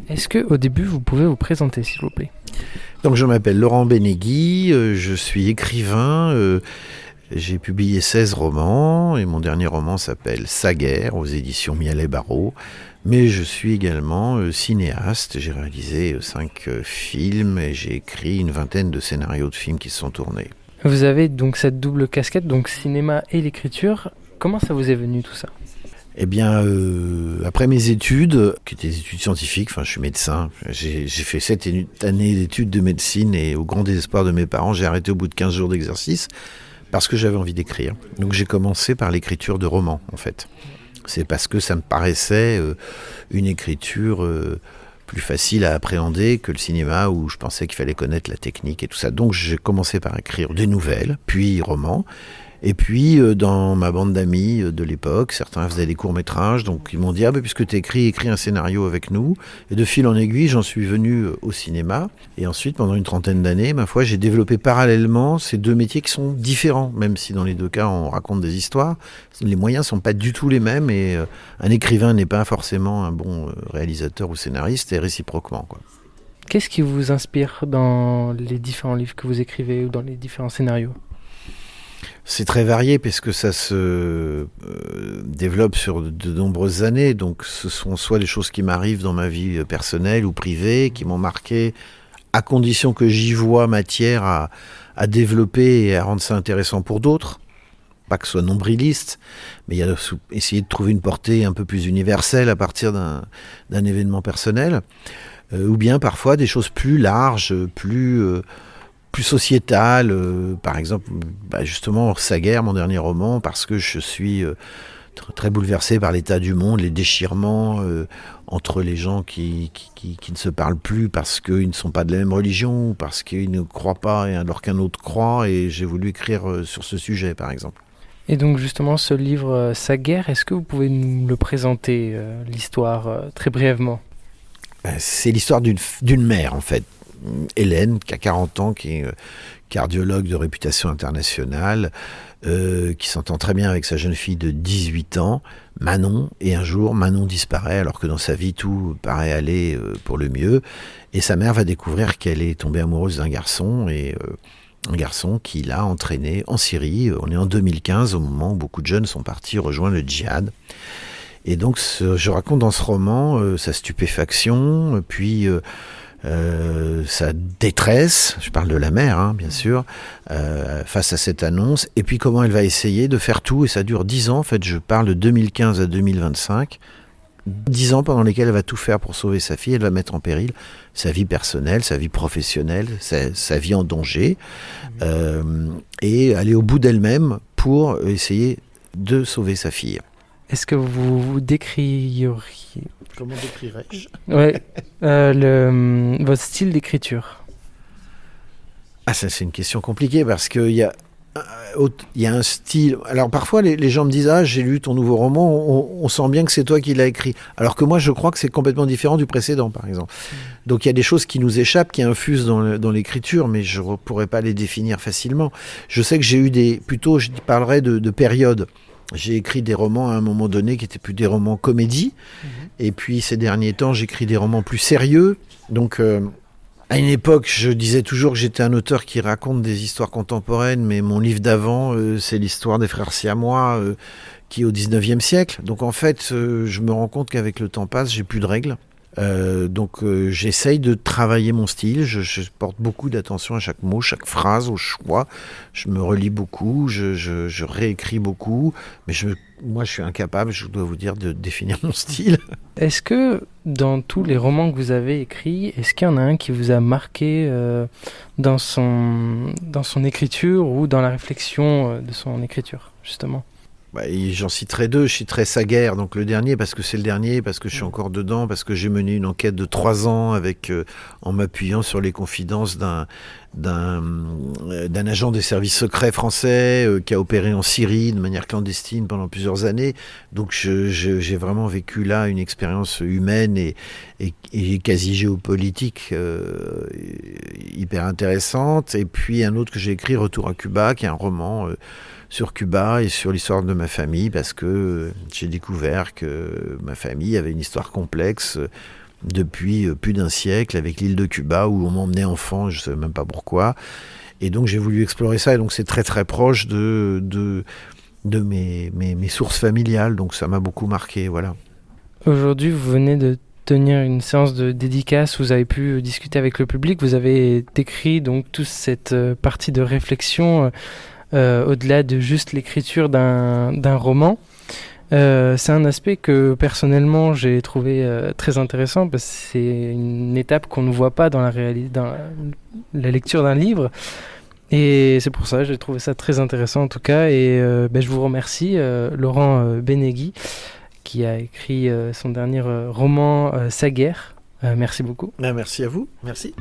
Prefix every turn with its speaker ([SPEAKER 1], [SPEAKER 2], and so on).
[SPEAKER 1] Est-ce qu'au début, vous pouvez vous présenter, s'il vous plaît ?
[SPEAKER 2] Donc je m'appelle Laurent Benegui, je suis écrivain, j'ai publié 16 romans et mon dernier roman s'appelle Saguerre aux éditions Mialet Barreau. Mais je suis également cinéaste, j'ai réalisé 5 films et j'ai écrit une vingtaine de scénarios de films qui se sont tournés.
[SPEAKER 1] Vous avez donc cette double casquette, donc cinéma et l'écriture. Comment ça vous est venu tout ça ?
[SPEAKER 2] Eh bien, après mes études, qui étaient des études scientifiques, je suis médecin, j'ai fait 7 années d'études de médecine et au grand désespoir de mes parents, j'ai arrêté au bout de 15 jours d'exercice parce que j'avais envie d'écrire. Donc j'ai commencé par l'écriture de romans, en fait. C'est parce que ça me paraissait une écriture plus facile à appréhender que le cinéma où je pensais qu'il fallait connaître la technique et tout ça. Donc j'ai commencé par écrire des nouvelles, puis romans. Et puis dans ma bande d'amis de l'époque, certains faisaient des courts-métrages, donc ils m'ont dit « Ah ben puisque tu écris un scénario avec nous ». Et de fil en aiguille, j'en suis venu au cinéma. Et ensuite, pendant une trentaine d'années, ma foi, j'ai développé parallèlement ces deux métiers qui sont différents. Même si dans les deux cas, on raconte des histoires, les moyens ne sont pas du tout les mêmes. Et un écrivain n'est pas forcément un bon réalisateur ou scénariste, et réciproquement, quoi.
[SPEAKER 1] Qu'est-ce qui vous inspire dans les différents livres que vous écrivez ou dans les différents scénarios ?
[SPEAKER 2] C'est très varié parce que ça se développe sur de nombreuses années. Donc ce sont soit des choses qui m'arrivent dans ma vie personnelle ou privée, qui m'ont marqué, à condition que j'y vois matière à développer et à rendre ça intéressant pour d'autres. Pas que ce soit nombriliste, mais il y a essayer de trouver une portée un peu plus universelle à partir d'un événement personnel. Ou bien parfois des choses plus larges, plus sociétale, par exemple, justement Saguerre, mon dernier roman, parce que je suis très bouleversé par l'état du monde, les déchirements entre les gens qui ne se parlent plus parce qu'ils ne sont pas de la même religion, ou parce qu'ils ne croient pas alors qu'un autre croit, et j'ai voulu écrire sur ce sujet, par exemple.
[SPEAKER 1] Et donc justement, ce livre Saguerre, est-ce que vous pouvez nous le présenter, l'histoire, très brièvement ?
[SPEAKER 2] C'est l'histoire d'une mère, en fait. Hélène, qui a 40 ans, qui est cardiologue de réputation internationale, qui s'entend très bien avec sa jeune fille de 18 ans, Manon, et un jour, Manon disparaît alors que dans sa vie, tout paraît aller pour le mieux, et sa mère va découvrir qu'elle est tombée amoureuse d'un garçon, et un garçon qui l'a entraîné en Syrie. On est en 2015, au moment où beaucoup de jeunes sont partis rejoindre le djihad. Et donc, je raconte dans ce roman sa stupéfaction, puis sa détresse, je parle de la mère, bien sûr, face à cette annonce, et puis comment elle va essayer de faire tout, et ça dure 10 ans, en fait, je parle de 2015 à 2025, 10 ans pendant lesquels elle va tout faire pour sauver sa fille, elle va mettre en péril sa vie personnelle, sa vie professionnelle, sa vie en danger, et aller au bout d'elle-même pour essayer de sauver sa fille.
[SPEAKER 1] Est-ce que vous vous décririez...
[SPEAKER 2] Comment décrirais-je ?
[SPEAKER 1] Ouais, votre style d'écriture.
[SPEAKER 2] Ah, ça c'est une question compliquée parce qu'il y a un style... Alors parfois les gens me disent « Ah, j'ai lu ton nouveau roman, on sent bien que c'est toi qui l'as écrit. » Alors que moi je crois que c'est complètement différent du précédent, par exemple. Donc il y a des choses qui nous échappent, qui infusent dans l'écriture, mais je ne pourrais pas les définir facilement. Je sais que j'ai eu plutôt je parlerais de périodes. J'ai écrit des romans à un moment donné qui étaient plus des romans comédie. Et puis ces derniers temps, j'écris des romans plus sérieux. Donc à une époque, je disais toujours que j'étais un auteur qui raconte des histoires contemporaines, mais mon livre d'avant, c'est l'histoire des frères siamois qui est au 19e siècle. Donc en fait, je me rends compte qu'avec le temps passe, j'ai plus de règles. Donc j'essaye de travailler mon style, je porte beaucoup d'attention à chaque mot, chaque phrase, au choix, je me relis beaucoup, je réécris beaucoup, mais moi je suis incapable, je dois vous dire, de définir mon style.
[SPEAKER 1] Est-ce que dans tous les romans que vous avez écrits, est-ce qu'il y en a un qui vous a marqué dans son écriture ou dans la réflexion de son écriture, justement ?
[SPEAKER 2] J'en citerai 2, je citerai Saguerre, donc le dernier parce que c'est le dernier, parce que je suis encore dedans, parce que j'ai mené une enquête de 3 ans en m'appuyant sur les confidences d'un agent des services secrets français qui a opéré en Syrie de manière clandestine pendant plusieurs années. Donc j'ai vraiment vécu là une expérience humaine et quasi géopolitique hyper intéressante. Et puis un autre que j'ai écrit, Retour à Cuba, qui est un roman sur Cuba et sur l'histoire de ma famille, parce que j'ai découvert que ma famille avait une histoire complexe depuis plus d'un siècle avec l'île de Cuba, où on m'emmenait enfant, je ne sais même pas pourquoi. Et donc j'ai voulu explorer ça, et donc c'est très très proche de mes sources familiales, donc ça m'a beaucoup marqué, voilà.
[SPEAKER 1] Aujourd'hui, vous venez de tenir une séance de dédicace, vous avez pu discuter avec le public, vous avez décrit donc toute cette partie de réflexion au-delà de juste l'écriture d'un roman. C'est un aspect que personnellement j'ai trouvé très intéressant, parce que c'est une étape qu'on ne voit pas dans la lecture d'un livre. Et c'est pour ça que j'ai trouvé ça très intéressant en tout cas. Et je vous remercie, Laurent Benegui, qui a écrit son dernier roman, Sa guerre. Merci beaucoup.
[SPEAKER 2] Merci à vous, merci.